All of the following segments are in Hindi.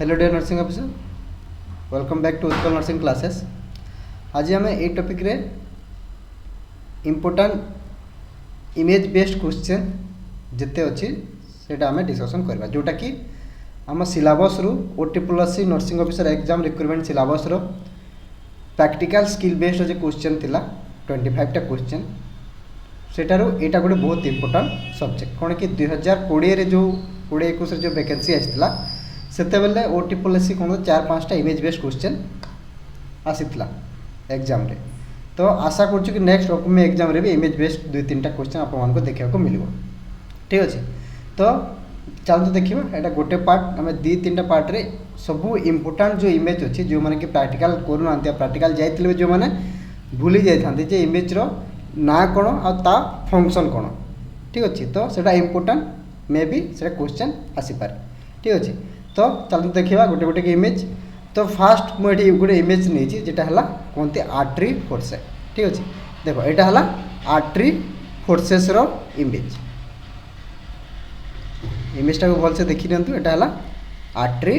Hello dear nursing officer, welcome back to Utkal nursing classes. आज आम ए टॉपिक रे इम्पोर्टाट इमेज बेस्ड क्वेश्चन जिते अच्छी से आम डिस्कसन करवा, जोटा कि आम सिलेबस रु OTPC nursing officer exam recruitment syllabus रो प्रैक्टिकल स्किल बेस्ड जो क्वेश्चन थिला 25टा क्वेश्चन सेटार यहाँ गोटे बहुत इंपोर्टाट सब्जेक्ट कौन कि 2020 जो 2021 जो वैकेंसी आसाला से OTPC कौन 4-5टा इमेज बेस्ड क्वेश्चन आसीला एग्जाम रे। तो आशा करूँ कि नेक्स्ट अपकमिंग एग्जाम रे भी इमेज बेस्ड 2-3टा क्वेश्चन आपको देखा मिल। ठीक अच्छे, तो चलते देखा यहाँ गोटे पार्ट आम 2-3टा पार्ट रे सबू इम्पोर्टाट जो इमेज अच्छी जो मैंने कि प्रैक्टिकल करूना प्रैक्टिकल जाइए जो मैंने भूली जाते जे इमेज रो ना कौन आ फंक्शन कौन। ठीक अच्छे, तो सेटा इम्पोर्टाट मे बी से क्वेश्चन आसीपारे। ठीक अच्छे, तो चलते देखा गोटे गोटे इमेज। तो फास्ट मुझे गोटे इमेज नहीं जेटा है कहते आर्टरी फोर्सेस। ठीक अच्छे, देखो यहाँ है आर्टरी फोर्सेस रो इमेज। इमेजटा को भलसे देखी दिंतु। यहाँ है आर्टरी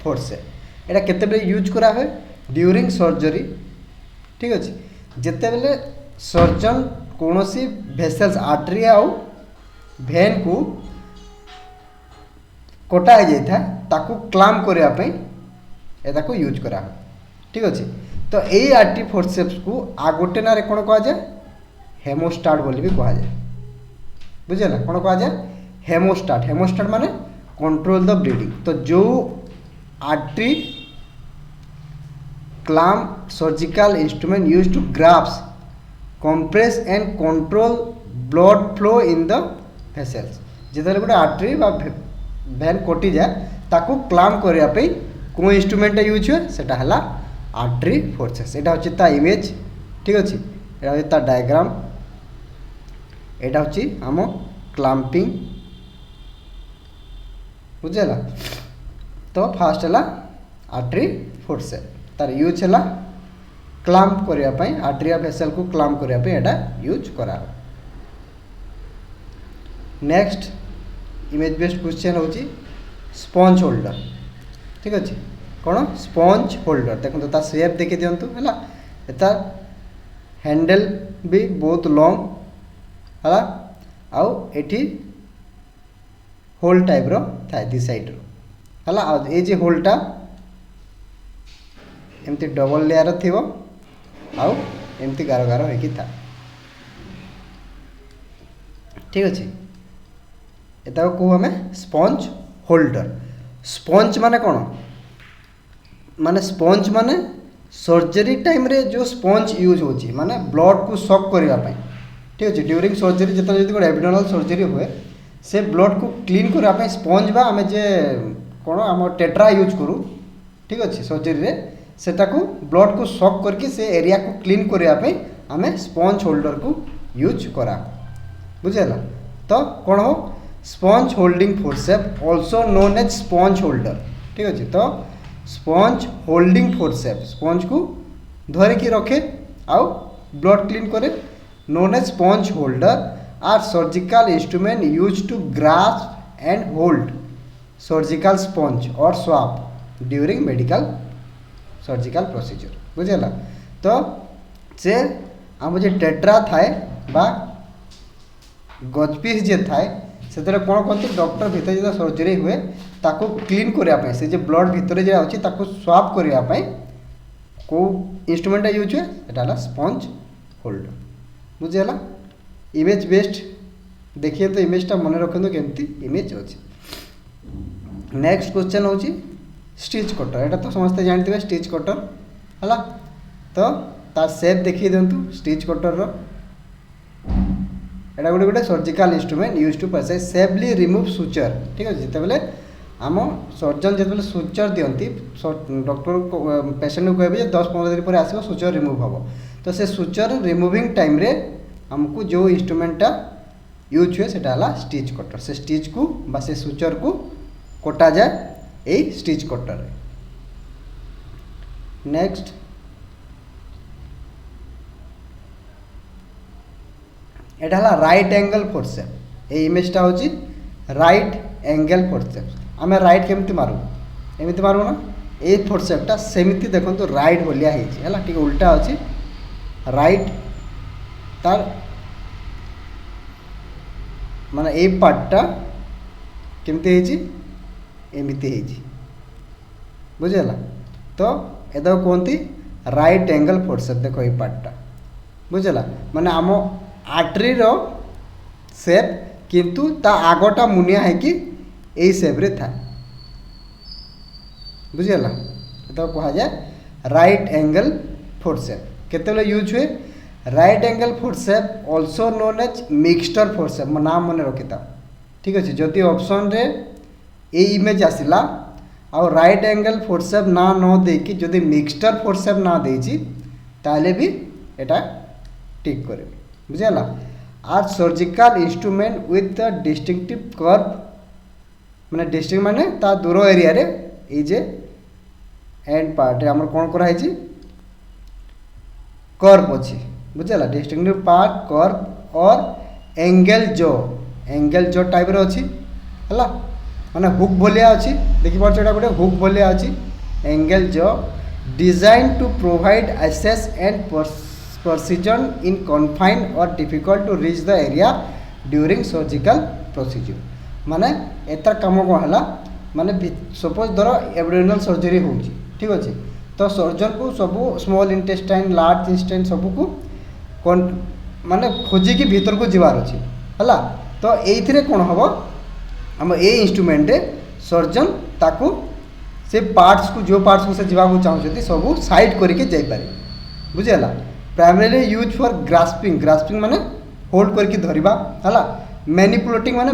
फोर्सेस, यहाँ केते यूज करा है ड्यूरिंग सर्जरी। ठीक अच्छे, जिते बेले सर्जन कौन सी भेसल्स आर्टरी आउ भेन को कटा हो जाता है ताकू क्लाम करने को यूज करा। ठीक अच्छे, तो यही आर्टरी फोर्सेप्स को आ गोटे ना कौन कह जाए हेमोस्टाट बोली भी कह जाए। बुझेगा कौन कह जाए हेमोस्टाट। हेमोस्टाट माने कंट्रोल द ब्लीडिंग। तो जो artery clamp surgical instrument use to grasp compress and control blood flow in the vessels. जिते गोटे आर्टरी भेन कटि जाए ताकू क्लाम करने कौ इंस्ट्रूमेंट यूज हुए सेटा है आर्टरी फोर्सेस। यहाँ हूँ ता इमेज। ठीक अच्छे, यहाँ हूँ ता डायग्राम। यहाँ हूँ आम क्लाम्पिंग। बुझेगा, तो फास्ट है आर्टरी फोर्सेस तार यूज है क्लाम्प करने आर्टरिया भेसल को क्लाम्प करने यहाँ यूज करा। नेक्स्ट इमेज बेस्ड क्वेश्चन हूँ स्पंज होल्डर। ठीक अच्छे, कौन स्पंज होल्डर देखो ता शेप देखी दिंतु है तार हैंडल भी बहुत लॉन्ग है आउ एठी होल टाइप रो थाए दी साइड रो है आ जे होलटा एमती डबल लेयर थिवो आउ एमती गार गार होइकी था। ठीक अच्छे, एता को हमें स्पंज होल्डर। स्पंज माने कौन माने स्पंज माने सर्जरी टाइम रे जो स्पंज यूज होची माने ब्लड को सक करने। ठीक अच्छे, ड्यूरिंग सर्जरी जिते जो गोटे एब्डोमिनल सर्जरी हुए से ब्लड को क्लीन करने स्पंज बा आम जे कौन आम टेट्रा यूज करूँ। ठीक अच्छे, सर्जरी रे सेटा को ब्लड को सक करके से एरिया को क्लीन करने आम स्पंज होल्डर को यूज करा। बुझेगा, तो कौन हो sponge holding forcep also known as sponge holder. ठीक अच्छे, तो स्पंज होल्डिंग फोर्सेप स्पंज को धरिकी रखे आउ ब्लड क्लीन करे known as sponge holder are surgical instrument use to grasp and hold surgical sponge और swab during medical surgical procedure. बुझेगा, तो से आम जो टेट्रा थाए बा गजपीस जे थाए से कौन कहते डॉक्टर भीतर जो सर्जरी हुए ताको क्लीन करने से जो ब्लड भितर जो अच्छी स्वाब करने को इंस्ट्रूमेंट यूज हुए सेटा स्पंज होल्डर। बुझेगा, इमेज बेस्ड देखिए तो इमेजटा मन रखते केमती इमेज अच्छे। नेक्स्ट क्वेश्चन हूँ स्टिच कटर। यहाँ तो समस्ते जानते स्टिच कटर है, तो तार शेप देखिए दिंतु स्टिच कटर रो। यहाँ गोटे गोटे surgical instrument use to precise safely remove suture. ठीक है, जिते बेले आम सर्जन जिते सुचर दिखती डॉक्टर पेसेंट को कहे 10-15 दिन पर आसो सुचर रिमूव हम। तो से सुचर रिमूविंग टाइम रे हमको जो इंस्ट्रूमेंटा यूज हुए सेटा स्टिच कटर। से स्टिच को बा से सुचर को कटा जाए यही स्टिच कटर। नेक्स्ट यहाँ है राइट एंगल फोर्सेप। ये इमेजटा हूँ राइट एंगल फोर्सेप्स। आम राइट केमती मारू एमती मारब ना ए फोर्सेप्टा सेमती देखो राइट भलिया है उल्टा अच्छी राइट तार माने ए पार्टा केमती एमती बुझेगा तो ये कहती राइट एंगल फोर्सेप देख ये पार्टा बुझेगा माने आम आर्टरी रो सेप किंतु ता आगटा मुनिया है कि यही सेप्रे था बुझेगा तो कह जाए राइट एंगल फोर्सेप केते यूज हुए right angle forcep also known as Mixter forcep मो नाम मन रखी था ठीक अच्छे जदि ऑप्शन रे ए इमेज आसला आ राइट एंगल फोर्सेप ना न देकी जदि मिक्सचर फोर्सेप ना देची ताले भी एटा टिक करे बुझेला are surgical instrument with the distinctive curve माने डिस्टिंक्ट माने ता दूर एरिया रे ए जे एंड पार्ट रे हमर कोन करा है कर्व अछि बुझेला डिस्टिंक्टिव पार्ट कर्व और एंगल जो टाइप रो अछि हला माने हुक भलिया अछि देखि पाछ एटा गोटे हुक भलिया अछि एंगल जो design to provide access and precision in confined or difficult to reach the area during surgical procedure माने एतर काम को हला माने सपोज धर एब्डोमिनल सर्जरी होउची ठीक अछि तो सर्जन को सब स्मॉल इंटेस्टाइन लार्ज इंटेस्टाइन सब को माने खोजी की भीतर को जीवार अछि हला तो एइथिरे कोन हबो हम ए इंस्ट्रूमेंट रे सर्जन ताकू से पार्ट्स को जो पार्ट्स को से जीवा को चाहउछथि सब साइड करके जाई पारे बुझेला प्राइमरीली यूज फॉर ग्रास्पिंग माने होल्ड करके धरिबा हला मैनिपुलेटिंग माने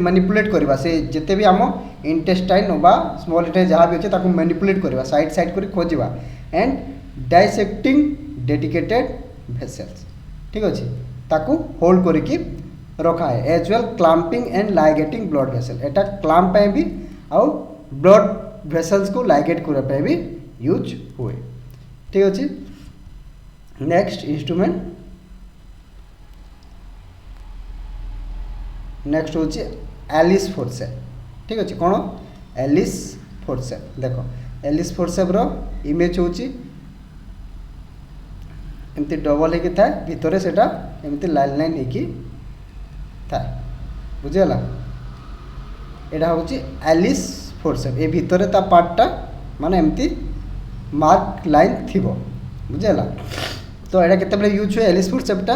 मैनिपुलेट करबा से जते भी आम इंटेस्टाइन बा स्मॉल इंटेस्टाइन जहाँ भी अच्छे ताकू मैनिपुलेट करबा साइड कर खोजिबा एंड डाइसेक्टिंग डेडिकेटेड वेसल्स ठीक अच्छे ताकू होल्ड करके रखा है as well clamping and ligating blood vessel एटा क्लैंप पे भी आउ ब्लड वेसल्स को लाइगेट करबा पे भी यूज हुए ठीक अच्छे नेक्स्ट इंस्ट्रूमेंट नेक्स्ट हूँ एलिस फोर्सेप ठीक अच्छे कौन एलिस फोर्सेप देख एलिस फोर्सेप रो इमेज हूँ एमती डबल होगी था भितर से एमती लाइन लाइन होगी था बुझेगा यहाँ हूँ एलिस फोर्सेप ए भितर ता पार्टा माने एमती मार्क लाइन थी बुझेगा तो यहाँ केते यूज हुए एलिस फोर्सेप्टा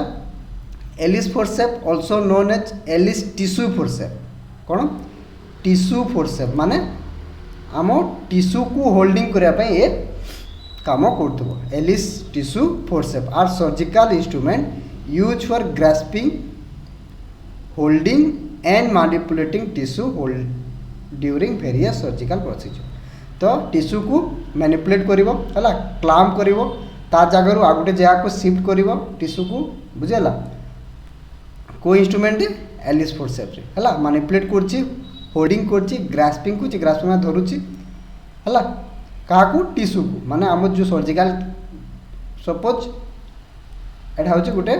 Allis forcep also known as Allis tissue forcep कौन टिश्यू फोर्सेप माने आम टिश्यू को होल्डिंग करने ये काम कर Allis tissue forcep are surgical instrument use for grasping holding and manipulating tissue hold during various surgical procedure तो टिश्यू को मैनिपुलेट करिवो हला क्लैंप करिवो ता जगह आ गोटे जगह को शिफ्ट करिवो टिश्यू को बुझेला को इंस्ट्रूमेंट एलिस फोर्सेप रे हला मैनिपुलेट करछि होल्डिंग करछि ग्रास्पिंग में धरुछि हला का को टिश्यू को माने हम जो सर्जिकल सपोज एटा होछि गोटे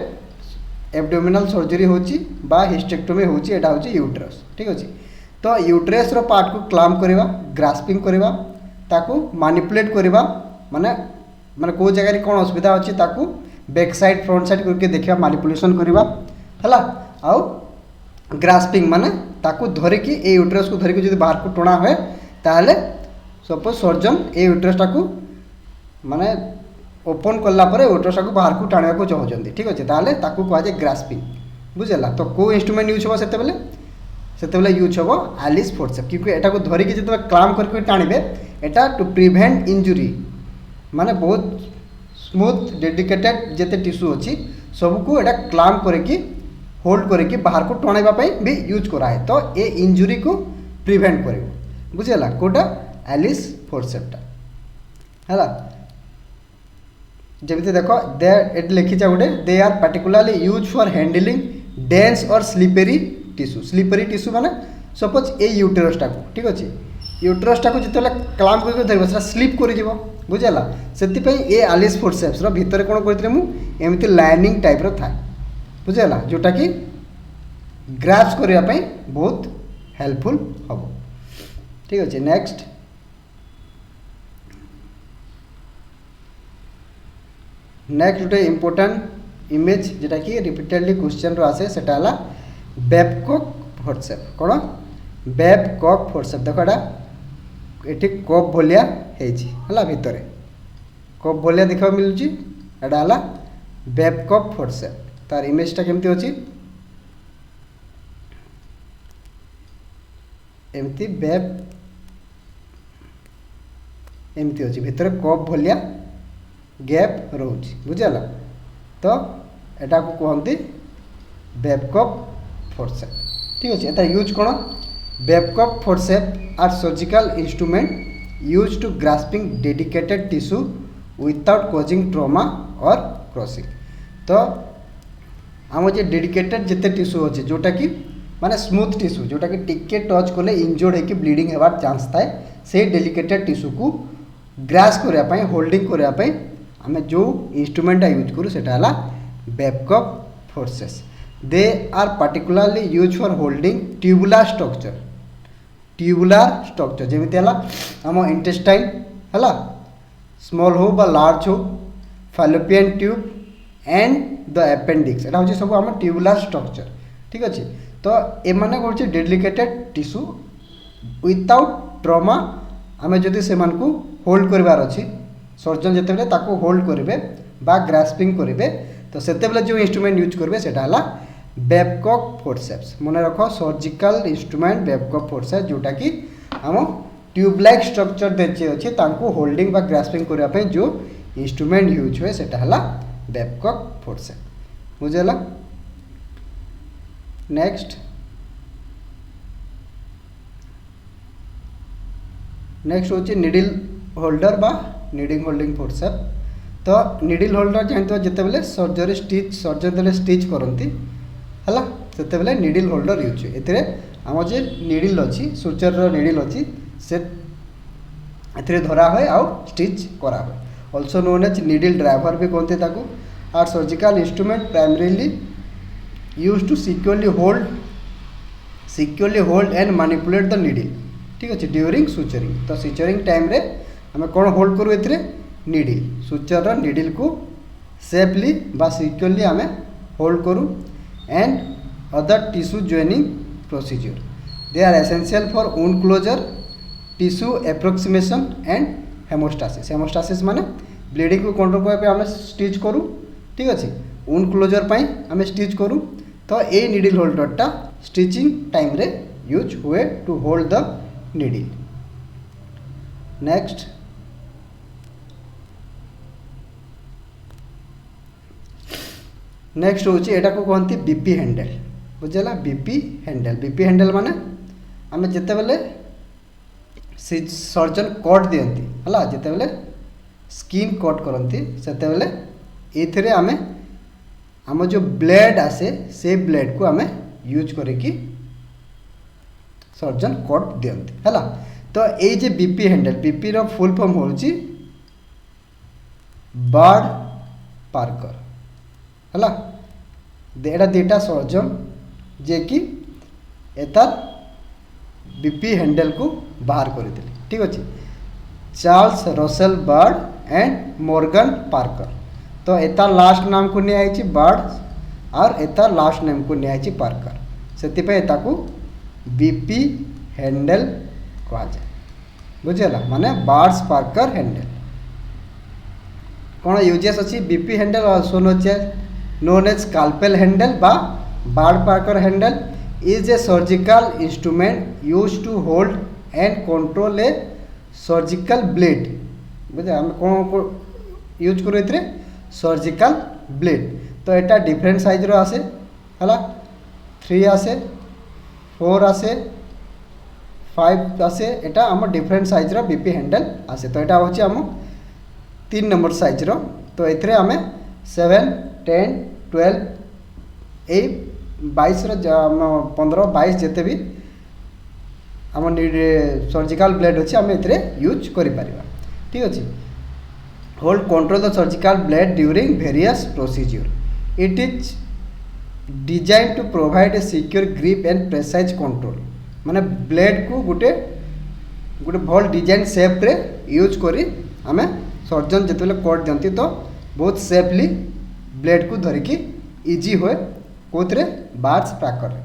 एब्डोमिनल सर्जरी होछि बा हिस्टेक्टोमी होछि एटा होछि यूट्रस ठीक अछि तो यूट्रस रो पार्ट को क्लैंप करबा ग्रास्पिंग करबा ताकू मैनिपुलेट करबा माने माने को जगह रे कोन असुविधा अछि ताकू बैक साइड फ्रंट साइड करके देखिबा मैनिपुलेशन करबा हला आउ ग्रास्पिंग माने ताकू धरि कि ए यूट्रस को धरि कि जदि बाहर को टोना होय ताले सपोज सर्जन ए यूट्रस टाकू माने ओपन करला परे यूट्रस को बाहर को टाणिया को चाहउछन्ती ठीक अछि ताले ताकू कहै जे ग्रास्पिंग बुझेला तो को इंस्ट्रूमेंट यूज हो सेते बेले यूज हो एलिस फोर्सेप क्योंकि एटा को धरि कि जते क्लैंप करके टाणिबे एटा टू प्रिवेंट इंजुरी माने बहुत स्मूथ डेडिकेटेड जेते टिश्यू अच्छी सबको एटा क्लैंप करके होल्ड करके बाहर को टणाइबा भी यूज कराए तो ये इंजुरी को प्रिवेंट कर बुझेगा कोटा एलिस फोर्सेप्टा है जमी देख दे लिखी गोटे they are particularly use for handling dense और स्लीपरी टिश्यू माने सपोज ए यूटेरसटा को ठीक अच्छे यूटेरसटा को जिते क्लैंप करके धर स्लीप कर बुझेगा से ये एलिस फोर्सेप्स भितर कौन करती एमती लाइनिंग टाइप रो था बुझेगा जोटा कि ग्रास्प करने बहुत हेल्पफुल हम ठीक अच्छे नेक्स्ट नेक्स्ट गोटे इम्पोर्टाट इमेज जोटा कि रिपीटेडली क्वेश्चन रो आसे सेटा हला बेबकॉक फोर्सेप्स। कौन बेबकॉक फोर्सेप्स देख एटी कप भलिया है भितर कप भलिया देखा मिलूँ एटा हला बेबकॉक फोर्सेप्स। तार इमेजटा केमती अच्छी एमती बेब एमती अच्छी भितर कप भलिया गैप रोच बुझेगा। तो एटा को कहते बेबकॉक फोर्सेप्स। ठीक अच्छे एटा यूज कौन Babcock forceps are surgical instrument use to grasping dedicated tissue without causing trauma और क्रॉसिंग। तो आम जो डेडिकेटेड जिते टिश्यू अच्छे जोटा कि माने स्मूथ टिश्यू जोटा कि टिके टच कले इंजोर्ड होकर ब्लीडिंग होवार चांस थाए से डेलिकेटेड टिश्यू को ग्रास करने होल्डिंग करने आम जो इंस्ट्रूमेंटा यूज करूँ सेटा हला Babcock forceps. They are particularly use for holding tubular structure जमीती आम इंटेस्टाइन है स्मॉल हो बा लार्ज हो fallopian tube and the appendix एटा हूँ सब आम ट्यूबुलर स्ट्रक्चर। ठीक अच्छे तो एमाने कौन डेडिकेटेड टिश्यू विदाउट ट्रॉमा आम जदि से होल्ड करबार अच्छी सर्जन जिते ताको होल्ड करेंगे बा ग्रास्पिंग करेंगे तो सेतेबेले जो इंस्ट्रूमेंट यूज करेंगे सेटा हला बेबकॉक फोर्सेप्स। मन रख सर्जिकल इंस्ट्रूमेंट बेबकॉक फोर्सेप्स जोटा कि आम ट्यूब लाइक स्ट्रक्चर देचे अच्छे तांको होल्डिंग बा ग्रास्पिंग करने जो इंस्ट्रूमेंट यूज हुए सेटा हला बेबकॉक फोर्सेप्स बुझेला। नेक्स्ट होची निडिल होल्डर बा निडिंग होल्डिंग फोर्सेप्स। तो निडिल होल्डर जानते जिते बेले सर्जरी स्टिच सर्जन दे स्टिच करती है से बेले निडिल होल्डर यूज हुए आम जे निडिल अच्छी सुचर निडिल अच्छी से धरा हुए आउ स्टिच करा हुए also known as needle driver भी कहते ताकू। Are surgical instrument primarily use to securely hold and manipulate the needle. ठीक अच्छे ड्यूरिंग सुचरिंग तो सुचरिंग टाइम रे आम कौन होल्ड करूँ ए निडिल सुचर निडिल को सेफली बा सिक्योरली आम होल्ड करूँ and other tissue joining procedure they are essential for wound closure tissue approximation and haemostasis. Haemostasis माने ब्लीडिंग को कंट्रोल करने आम स्टिच करूँ। ठीक अच्छे वुंड क्लोजर पाई आम स्टिच करूँ तो ये निडिल होल्डरटा स्टिचिंग टाइम रे यूज हुए to hold the needle. Next होची एटा को कहती बीपी हैंडल बुझेला। बीपी हैंडल माने आम जिते बेले सर्जन कट दियंती है जिते बेले स्किन कट करती सेते बेले एथिरे आमे आम जो ब्लेड आसे से ब्लेड को आमे यूज करिकी सर्जन कट दियंती है। तो ये जे बीपी हैंडल बीपी रो फुल फॉर्म होची बर्ड पार्कर है एटा दुटा सर्जन जे कि एतार बीपी हैंडल को बाहर करते। ठीक अच्छे Charles Russell bird and Morgan Parker. तो एतार लास्ट नाम को नहीं आई बर्ड और एतार लास्ट नेम को नहीं आई पार्कर से बीपी हैंडल कह जाए बुझेगा माने बर्ड्स पार्कर हैंडल। कौन यूजेस अच्छी BP handle also known as scalpel handle बा Bird Parker handle is a surgical instrument use to hold and control a surgical blade बुझे आम कौन यूज करूँ ए सर्जिकल ब्लेड। तो यहाँ डिफरेंट साइज रो आसे है 3 आसे 4 आसे 5 आसे एटा आम डिफरेंट साइज रो बीपी हैंडल आसे। तो यहाँ हूँ आम 3 नंबर साइज रो। तो ये आम 7 10 12 22 15 22 जिते भी आम सर्जिकल ब्लेड अच्छे आम ए यूज करें। ठीक अच्छे hold control the surgical blade during various procedure it is design to provide a secure grip and precise control माने ब्लेड को गोटे भल डिजाइन सेप रे यूज करी आमे सर्जन जिते कट दियंती तो बहुत सेफली ब्लेड को धरिकी इजी हुए कौन बार्स प्राकर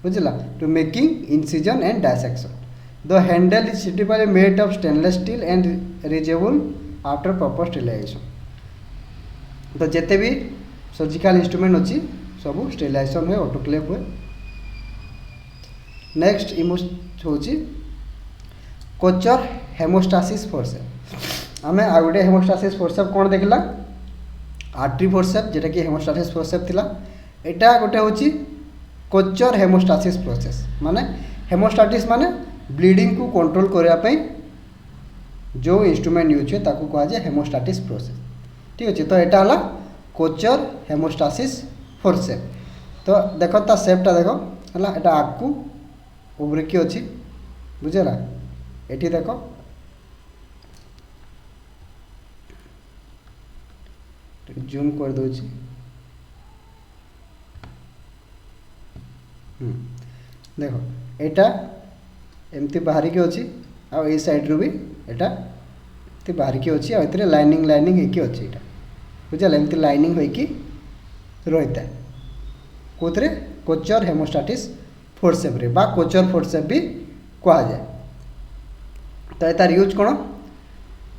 बुझला to making incision and dissection the handle is suitably made of stainless steel and reusable after proper sterilisation तो जिते भी सर्जिकल इंस्ट्रूमेंट अच्छी सब स्टेरिलाइजेशन हुए ऑटोक्लेव हुए नेक्स्ट इमोज होची कोचर हेमोस्टासिस फोर्सेप आमे आ गोटे हेमोस्टासिस फोर्सेप कौन देखला आर्टरी फोर्सेप जेटा कि हेमोस्टासिस फोर्सेप थिला एटा गोटे होची कोचर हेमोस्टासिस प्रोसेस माने हेमोस्टाटिस माने ब्लीडिंग को कंट्रोल करया पे जो इंस्ट्रूमेंट यूज है ताकू कहा जाए हेमोस्टाटिस प्रोसेस ठीक अच्छे तो यहाँ है कोचर हेमोस्टासिस फोर्सेप तो देख ता सेपटा देख है यहाँ आगू उब्रिकी अच्छी बुझेगा ये देख जूम कर दूची देख यहाँ एमती बाहर के अच्छी आ साइड रू भी यहाँ बाहर की अच्छी आते लाइनिंग होती अच्छी यहाँ बुझल एमती लाइनिंग होती रही है कौन कोचर हेमोस्टाटिस फोर्सेप रे बा कोचर फोर्सेप भी कहा जाए तो तार यूज कौन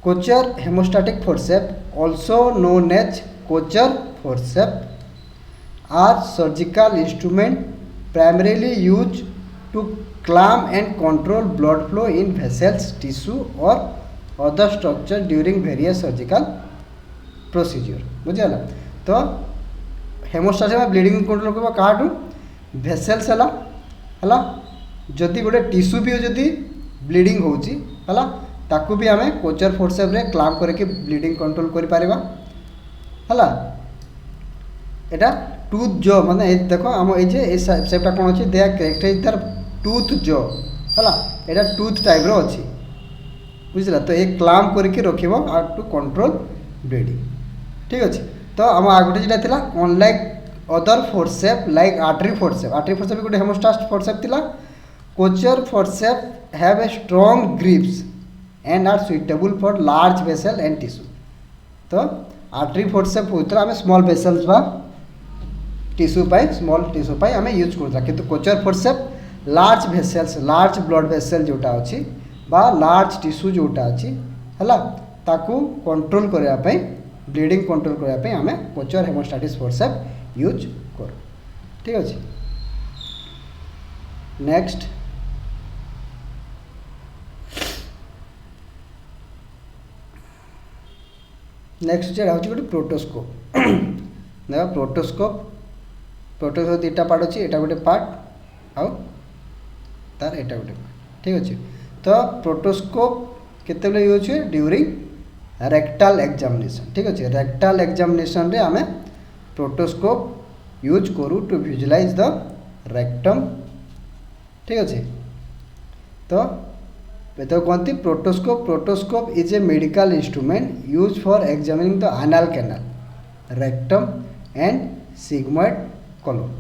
Kocher haemostatic forcep also known as Kocher forcep are surgical instrument primarily use to clamp and control blood flow in vessels, tissue or other structure during various surgical procedure बुझेगा तो हेमोस्टासिस में ब्लीडिंग कंट्रोल करबा काटू वेसल्स हला जदि गोटे टिश्यू भी जदि ब्लीडिंग होची हला ताकू भी आमे कोचर फोर्सेप रे क्लैम्प करके ब्लीडिंग कंट्रोल करि पारिबा हला एटा टूथ जो माने देखो आम ए जे सेपटा कोन अछि they are characterize their tooth जो है यहाँ टूथ टाइप रो अच्छी बुझला तो ये क्लैम्प करके रखिबो आ टू कंट्रोल ब्लीडिंग ठीक अच्छे तो आम आगोटे जेटा थिला unlike other forcep like artery forcep भी गोटे हेमोस्टाटिस फोर्सेप थिला Kocher forcep have a strong grips and are suitable for large vessel and tissue तो आर्टरी फोर्सेप होता आम स्मॉल वेसल्स बा टिश्यू स्मॉल टिश्यू आम यूज करता किंतु Kocher forcep large vessels large blood vessel जोटा अच्छी बा लार्ज टिश्यू जोटा अच्छी है ताकू कंट्रोल करने ब्लीडिंग कंट्रोल करने आम कोचर हेमोस्टाटिस फोर्सेप यूज कर ठीक अच्छे नेक्स्ट हूँ गोटे प्रोटोस्कोप देख प्रोटोस्कोप दुटा पार्ट अच्छी यहाँ गोटे पार्ट आउ तार एटा गोटे ठीक अच्छे तो प्रोटोस्कोप केते यूज हुए ड्यूरिंग रेक्टाल एग्जामिनेशन ठीक अच्छे रेक्टाल एग्जामिनेशन रे आमे प्रोटोस्कोप यूज करू टू विजुलाइज द रेक्टम ठीक अच्छे तो कहते proctoscope is a medical instrument use for examining the anal canal rectum and sigmoid colon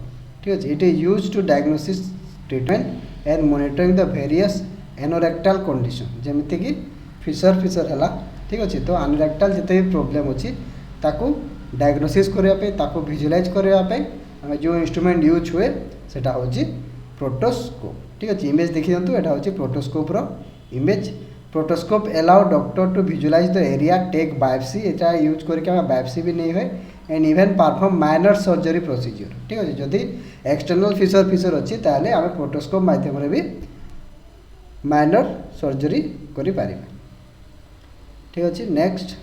ठीक अच्छे it is use to diagnosis treatment and monitoring the various anorectal condition जमीती कि फिशर है ठीक अच्छे तो एनोरेक्टाल जिते भी प्रोब्लेम अच्छी ताकू डायग्नोसिस करने ताकू विजुलाइज करने जो इंस्ट्रूमेंट यूज हुए सेटा होची प्रोटोस्कोप ठीक अच्छे इमेज देखी दिंतु यहाँ हूँ proctoscope image proctoscope allow doctor to visualise the area take biopsy यहाँ यूज करके बायोप्सी भी नहीं हुए and even perform minor surgery procedure ठीक अच्छे जदि एक्सटर्नल फिशर अच्छी ताहले आम प्रोटोस्कोप माध्यम भी माइनर सर्जरी करि पारिबा ठीक अच्छे नेक्स्ट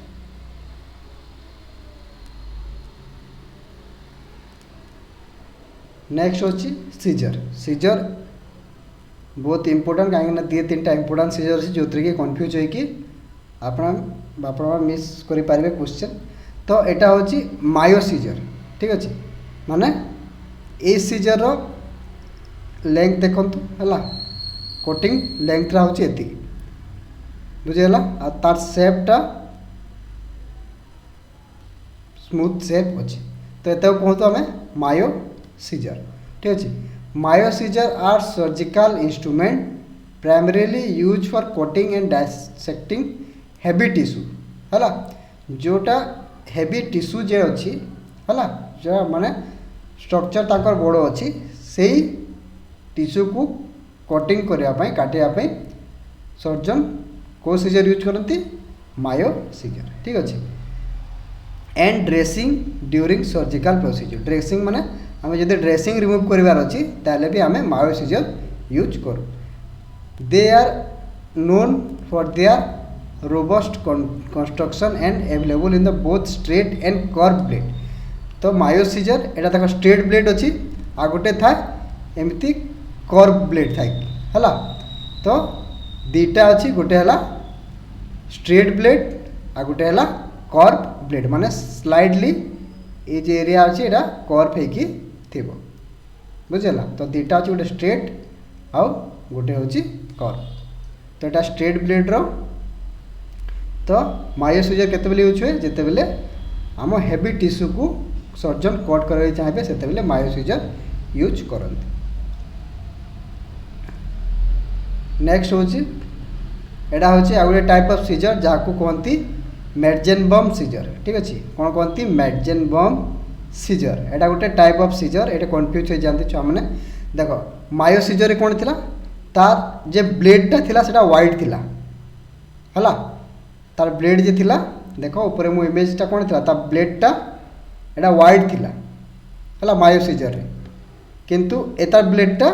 होची सीजर बहुत इंपोर्टेंट कहीं दी तीन टा इंपोर्टेंट सीजर अच्छी जो कि कन्फ्यूज होगी आप मिस करें क्वेश्चन तो यहाँ हूँ मायो सीजर ठीक अच्छे माने ए सीजर लेंथ देखंतु है कोटिंग लेंथ रा हूँ एति बुझेगा आ तार शेपटा स्मूथ शेप अच्छी तो ये कहतु आम मायो सीजर ठीक अच्छे Mayo scissor are surgical instrument primarily use for cutting and dissecting heavy tissue है जोटा हेवी टिश्यू जे अच्छी है जो माने स्ट्रक्चर ताकर बड़ अच्छी से टिश्यू को कटिंग करने काटापी सर्जन को सीजर यूज करती मायो सीजर। ठीक अच्छे। And dressing during surgical procedure dressing माने आम जब ड्रेसिंग रिमूव करार अच्छी ताले भी आम मायो सीजर यूज करूँ। They are known for their robust construction and available in the both straight and curve blade. तो मायो सीजर एटा तक स्ट्रेट ब्लेड अच्छी आ गोटे था एमती कर्व ब्लेड थाए है। तो दीटा अच्छी गोटे है स्ट्रेट ब्लेड आ गोटे है कर्व ब्लेड माने स्लाइडली ये जो एरिया अच्छी एटा कर्व होगी थी बुझेगा। तो दीटा अच्छी गोटे स्ट्रेट आउ गोटे हूँ कर्व। तो यहाँ स्ट्रेट ब्लेड रो तो मायो सीजर केतेबेले यूज हुए जिते बेले आम हेवी टिश्यू को सर्जन कट करने चाहिए से मायो सीजर यूज करते। नेक्स्ट हूँ एटा हूँ आ गए टाइप ऑफ सीजर जहाँ को कहती मैडजेनबम सीजर। ठीक अच्छे। कौन कहती मैडजेनबम सीजर एटा गोटे टाइप ऑफ सीजर। ये कन्फ्यूज हो जाती छुआ मैंने देख मायो सीजर कौन थी तार जे ब्लेडटा थिला सेटा वाइट थिला है तार ब्लेड जे थिला देख ऊपर मो इमेजटा कौन थिला ता ब्लेडटा एटा वाइट थिला है मायो सीजर रे किंतु एतार ब्लेडटा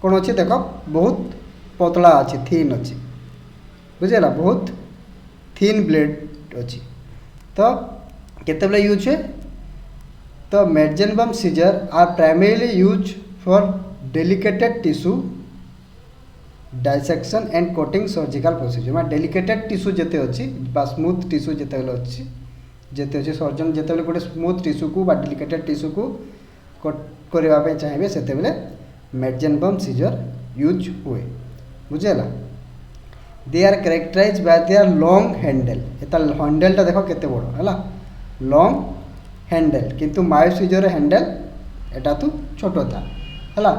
कौन अच्छे देख बहुत पतला अच्छी थीन अच्छी बुझेगा बहुत थीन ब्लेड अच्छी। तो केतेबेले यूज हुए तो Metzenbaum scissor are primarily use for delicated tissue dissection and cutting surgical procedure मैं डेलिकेटेड टिश्यू जिते अच्छी स्मूथ टिश्यू जिते अच्छी जिते अच्छे सर्जन जिते गोटे स्मूथ टिश्यू को डेलिकेटेड टिश्यू को कट करने चाहिए से मैडजेनबम सीजर यूज हुए बुझेगा। They are characterise by their long handle एता हैंडलटा देखो केते बड़ है लॉन्ग हैंडल किंतु मायो सीजर हैंडल एटा तो छोट था है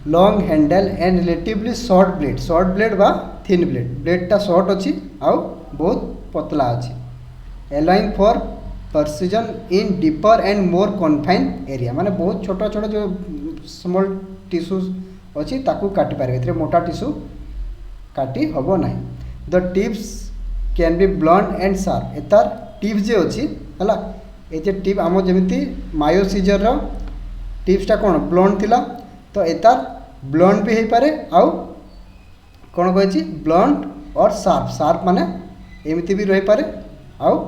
long handle and relatively short blade बा थिन ब्लेडटा शॉर्ट अच्छी आउ बहुत पतला अच्छी allowing for precision in deeper and more confined area माने बहुत छोट छोट जो स्मॉल टिश्यू अच्छी ताकू काटी पारे ए मोटा टिश्यू काटी हम ना। The tips can be blunt and sharp एतार टिप्स जे अच्छी है ये टिप आम जमी मायो सीजर टिप्सटा कौन ब्लंट थिला तो एतार ब्लंट भी हो पारे आउ कौन कही ब्लंट और शार्प माने एमती भी रही पारे आउ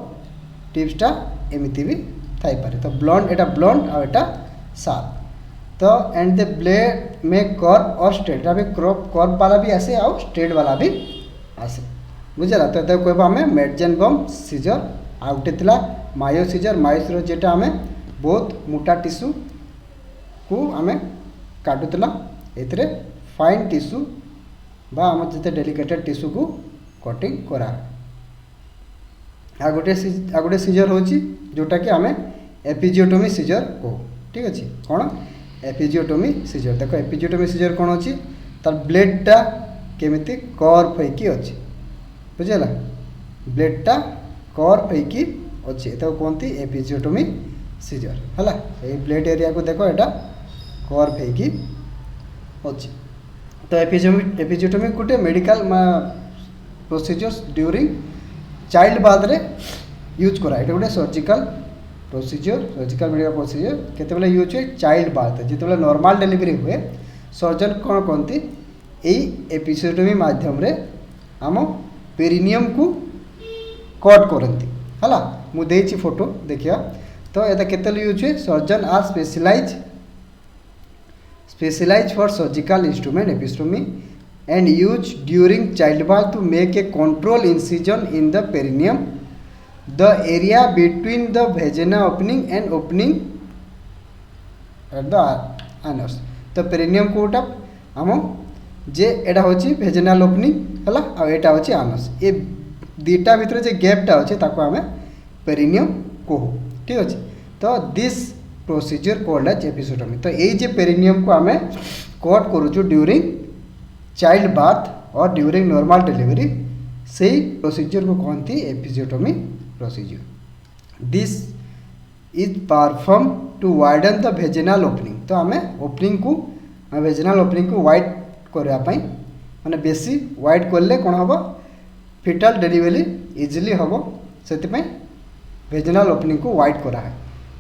टिप्सटा एमती भी थाई पारे। तो ब्लंट एटा ब्लंट आउ एटा शार्प। तो एंड द ब्लेड में कर्व और स्ट्रेट भी कर्व वाला भी आसे आउ स्ट्रेट वाला भी आसे बुझेगा। तो कहब आम मैडजेनबम सीजर आ गोटे थिला मायो सीजर जेटा आम बहुत मोटा टिश्यू को आम काटुला ए फाइन टिश्यू बा आम जिते डेलिकेटेड टिश्यू को कटिंग करा। आ गोटे सीजर हो जोटा कि आम एपिजियोटोमी सीजर कहो। ठीक अच्छे। कौन एपिजियोटोमी सीजर देख एपिजियोटोमी सीजर कौन अच्छी तार ब्लेडटा केमिति कर्व होइकी अच्छी बुझेगा ब्लेडटा कर्व होइकी अच्छी तो कहती एपिजियोटोमी सीजर है ये ब्लेड एरिया को देख एटा कर्व होइकी अच्छी। तो एपिजियोटोमी गोटे medical procedures during child birth रे यूज करा ये गोटे सर्जिकल मेडिकल प्रोसीजर केतेबेले यूज हुए चाइल्ड बार्थ जिते नॉर्मल डिलीवरी हुए सर्जन कौन कहती यही एपिजियोटोमी माध्यम रे आम पेरिनियम को कट करती है मुझे फोटो देखिए। तो ये केतेबेले यूज हुए surgeon are specialize for surgical instrument episiotomy and use during child birth to make a control incision in the perineum the area between the vagina opening and opening at the anus। तो पेरिनियम को गोटा आम जे एटा होची वेजिनल ओपनिंग है आ एटा होची आनस ये दीटा भितर जे गैपटा अच्छे ताको आम पेरिनियम कहू। ठीक अच्छे। तो this procedure called as episiotomy. तो ये जे पेरिनियम को आम कट करूँ ड्यूरिंग चाइल्ड बार्थ और ड्यूरिंग नॉर्मल डिलीवरी से प्रोसीजर को कहती episiotomy procedure. This is perform to widen the vaginal opening. तो आम ओपनिंग को वेजिनल ओपनिंग को वाइड करने माने बेसी वाइड करले कौन हम फिटल डेलीवरी इजिली हम से वेजिनल ओपनिंग को वाइड करा है।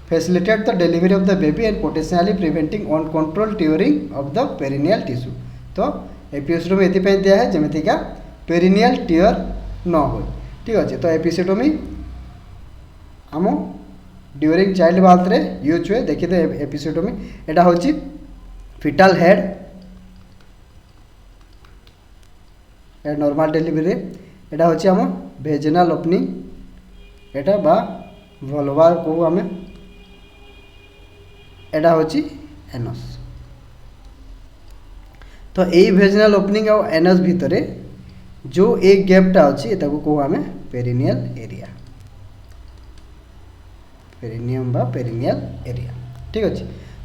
Facilitate the delivery of the baby and potentially preventing uncontrol tearing of the perineal tissue. तो एपिसियोटोमी ये दिया है जमीका पेरिनियल टीयर न हो। ठीक अच्छे तो एपिसियोटोमी आम ड्यूरिंग चाइल्ड बर्थ रे यूज हुए। देखिए एपिसियोटोमी एटा होची फिटल हेड नॉर्मल डेलीवरी एटा होची आम वेजिनल ओपनिंग एटा बा वल्वा को आम एटा होची एनस। तो यही वेजिनल ओपनिंग और एनस भितर जो एक गैपटा अच्छी कहो आम पेरिनियल एरिया पेरिनियम बा पेरिनियल एरिया। ठीक अच्छे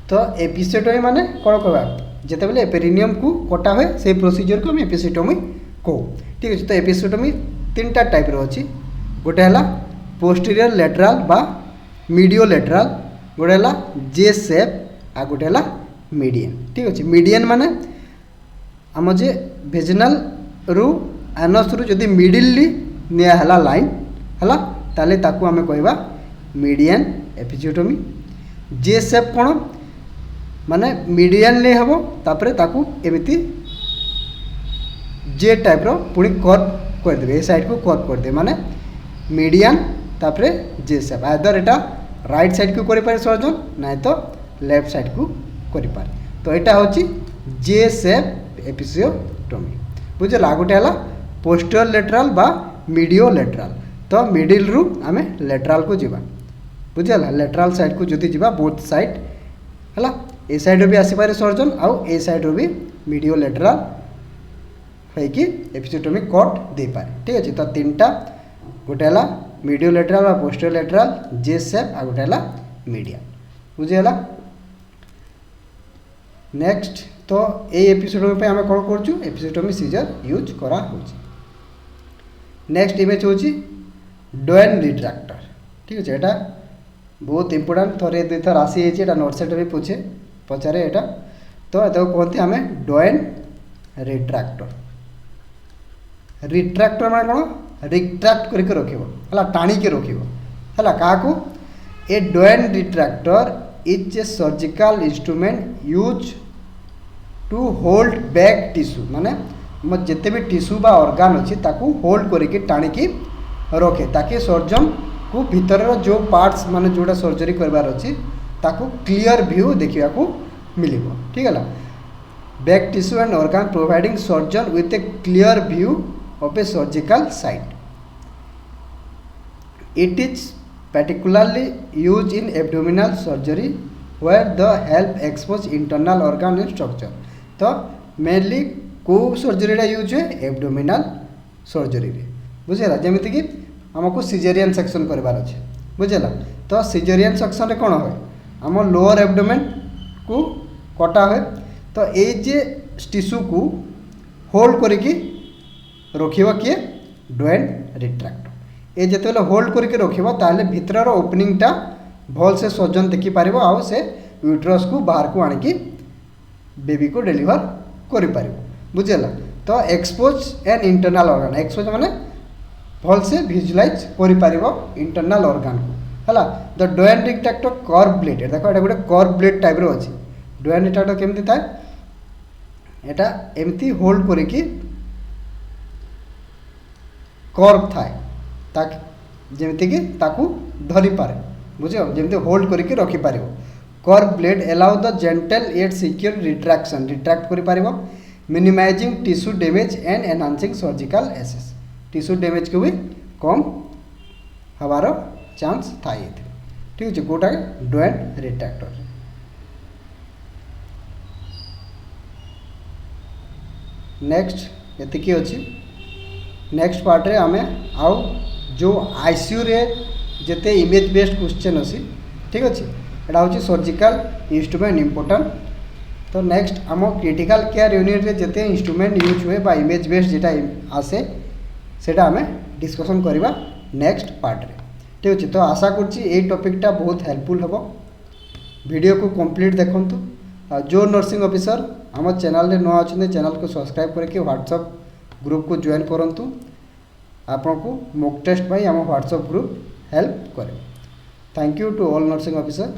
तो एपिसियोटोमी माने कौन कह जिते बेले पेरिनियम को कटा हुए से प्रोसीजर को हम एपिसियोटोमी कहू। ठीक अच्छे तो एपिसियोटोमी तीन टा टाइप अच्छी गोटे है पोस्टीरियर लेटराल बा मीडियो लेटराल गोटे है जे सेप आ गोटे है मीडियन। ठीक अच्छे मीडियन माने आम जे वेजिनल रु एनस रु जदि मिडिली निया हला लाइन हला ताले ताकू आमे कहबा मीडियन एपिसियोटोमी। जे सेप कोन माने मीडियन ले हबो तापरे ताकू एमिति जे टाइप रो पुणी कर्व कर देबे ए साइड को कर्व कर दे माने मीडियन तापरे जे सेप आदर एटा राइट साइड को करि पारे सर्जन नाइ तो लेफ्ट साइड को करि पारे। तो एटा होची जे सेप एपिसियोटोमी बुझला। आ गोटे है पोस्टीरियर लेटराल बा मीडियो लेटराल। तो मिडिल रु आमे लेटराल को जीवा बुझला लेटराल साइड को जदि जीवा बोथ साइड है ए साइड भी आसीपारे सर्जन आउ ए साइड भी मीडियो लेटराल होइकी एपिसियोटोमी कट दे पारे। ठीक अच्छे तो तीन टा गोटे है मीडियो लेटराल बा पोस्टीरियर लेटराल जे सेप आ गोटे है मीडियन बुझेगा। नेक्स्ट तो ये एपिसियोटोमी पे आमे कौन करछु एपिसियोटोमी सीजर यूज करा होची। नेक्स्ट इमेज होची डोएन रिट्रैक्टर। ठीक अच्छे एटा बहुत इंपोर्टेंट थोड़े दुई थर आसी एटा नोट सेट भी पूछे पचारे एटा तो एटा कहते आमे डोएन रिट्रैक्टर। रिट्रैक्टर माने कोन रिट्रैक्ट करके रखिबो हला टाणी के रखिबो हला काकू a Doyen retractor is a surgical instrument use to hold back tissue माने मोर जिते भी टिश्यू बा ऑर्गन अच्छी ताकू होल्ड करके टाणिकी रखे ताकि सर्जन को भीतर जो पार्ट्स माने जोटा सर्जरी करबार अच्छी ताकू क्लियर व्यू देखा को मिलिबो। ठीक है back tissue and organ providing surgeon with A clear view of A surgical site. It is particularly used in abdominal surgery where the help expose internal organ and structure। तो मेनली को सर्जरी यूज हुए एब्डोमिनल सर्जरी बुझेगा जमीती कि आमको सिजेरियन सेक्शन करबार अच्छे बुझेगा। तो सिजेरियन सेक्शन रे कौन हुए आम लोअर एब्डोमेन को कटा हुए। तो ये जे टिश्यू को होल्ड करके रखिबा किए डोएन रिट्रैक्टर। ये जिते होल्ड करके रखिबा ताले भितर ओपनिंगटा भल से सर्जन देखि पारिबो आउ से यूट्रस को बाहर को आनिकी बेबी को डिलीवर करि पारिबो बुझेला। तो expose an internal organ expose माने भल से विजुअलाइज करि पारिबो इंटरनल ऑर्गन को हला। द डोएन रिट्रैक्टर कर्व ब्लेड देखो एटा गोटे कर्व ब्लेड टाइप रो अछि। डोएन रिट्रैक्टर केमति थाए एटा एमती होल्ड करके कर्व थाए ताकि जमीती कि ताकू धरी पारे बुझे जमी होल्ड करके रखिपार। Curve blade allow the gentle and secure retraction retract करि पारिबो minimising tissue damage and enhancing surgical access. Tissue damage को भी कम हबार चांस थाए। ठीक अच्छे कोटा डोएन रिट्रैक्टर। नेक्स्ट एतिकी अच्छी नेक्स्ट पार्ट रे आमे आउ जो आईसीयू रे जेते इमेज बेस्ड क्वेश्चन अच्छी। ठीक अच्छे एटा हूँ सर्जिकल इंस्ट्रूमेंट इम्पोर्टेंट। तो नेक्स्ट आम क्रिटिकल केयर यूनिट रे जेते इंस्ट्रूमेंट यूज हुए बा इमेज बेस्ड जेटा आसे सेटा आमे डिस्कशन करवा नेक्स्ट पार्ट रे। ठीक अच्छे। तो आशा करुँची टॉपिकटा बहुत हेल्पफुल हम। वीडियो को कंप्लीट देखंतु। जो नर्सिंग ऑफिसर आम चैनल रे नुआ अच्छे चैनल को सब्सक्राइब करके व्हाट्सएप ग्रुप को जॉइन करंतु। आपन को मॉक टेस्ट आम व्हाट्सएप ग्रुप हेल्प करे। Thank you to all nursing officer.